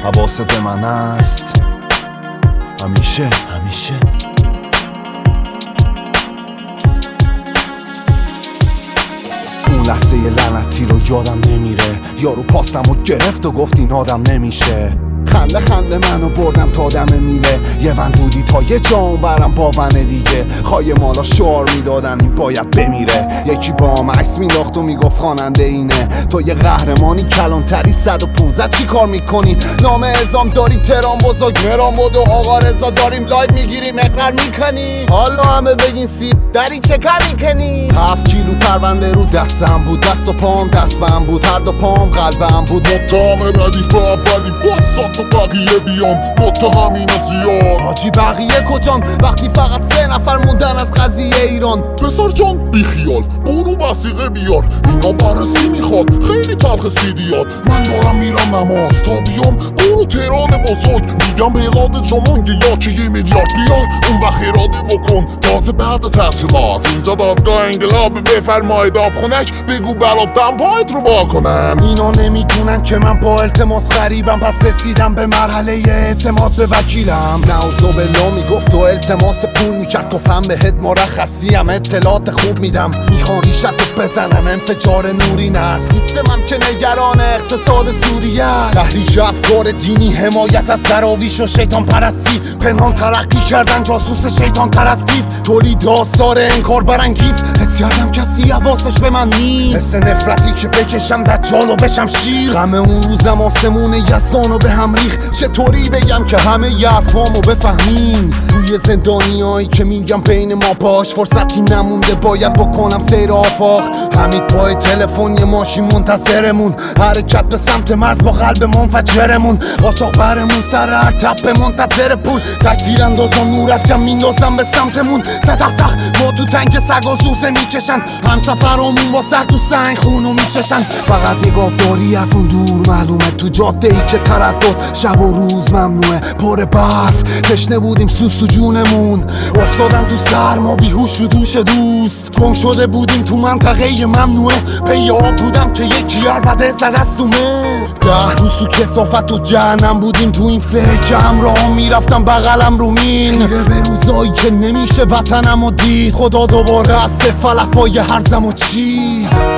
حواست به من است همیشه اون لحظه لعنتی رو یادم نمیره، یارو پاسمو گرفت و گفت این آدم نمیشه. خنده منو بردم تا دم میله، یه وندودی تا یه جام برم با ون دیگه. خواهی مالا شعار میدادن این باید بمیره. یکی با هم عکس مینداخت و میگفت خواننده اینه. تو یه قهرمانی کلانتری 115 چی کار میکنی؟ نام اعزام داری تهران بزرگ مرام بود و آقا رضا داریم لایو میگیریم اقرار میکنی. حالا همه بگین سیب داری چه کار میکنی؟ 7 کیلو پرونده رو دستم بود، دست و پام دست بهم بود، هر دو پام قلبم بود. متهم ردیف اولی واسه تو بقیه بیان، متهمین زیاد. حاجی بقیه کجان وقتی فقط 3 نفر موندن از قضیه ایران؟ پسر جان بیخیال برو وثیقه بیار، اینا بررسی میخواد خیلی تلخ سیدیات. من دارم میرم نماز تا بیام، برو تهران بزرگ میگم به قاد جمانگه یا که 1 میلیارد بیار. اون وقت اراده بکن تازه بعد تحصیلات، اینجا دادگاه انقلاب بفرمایید آب خونک بگو بلابتم پایت رو با کنم. اینا نمیدونن که من با التماس غریبم، پس رسیدم به مرحله اعتماد به وکیلم. نعوذ بالله میگفت تو التماس پول میکرد، گفتم بهت مرخصی هم اطلاعات خوب میدم. میخوان ریشت رو بزنن انفجار نوری نه، سیستمم که نگران اقتصاد سوریه. تحریک افکار دینی، حمایت از دراویش و شیطان پرستی، پنهان ترقی کردن جاسوس شیطان ترستیف، تولید آثار انکار برانگیز. حس کردم کسی حواسش به من نیست، حس نفرتی که بکشم دجال و بشم شیر. غم اون روزم آسمون یزدانو به هم ریخ، چطوری بگم که همه ی حرفامو بفهمین؟ توی زندانیایی که میگم بین ما باش، فرصتی نمونده باید بکنم سیر آفاق. حمید پای تلفن یه ماشین منتظرمون، حرکت به سمت مرز با قلب منفجرمون. قاچاق برمون سر هر تپه منتظر پول، تکتیر اندازان نور افکن میندازم به سمتمون. تق ما تو تنک سگا زوزه میکشن، همسفرامون با سر تو سنگ خونو میچشن. فقط یه گاوداری از اون دور معلومه، تو جاده ای که تردد شب و روز ممنوعه. پر برف تشنه بودیم سوس تو جونمون، افتادم تو سرما بیهوش و دوش دوست. گم شده بودیم تو منطقه ممنوعه، پیاب بودم که یکی عربده زد از سومه. 10 روز تو کثافت و جهنم بودیم، تو این فکر همراه میرفتم بغلم رو مین. خیره به روزایی که نمیشه وطنم و دید، خدا دوباره از فلفای هرزم و چید.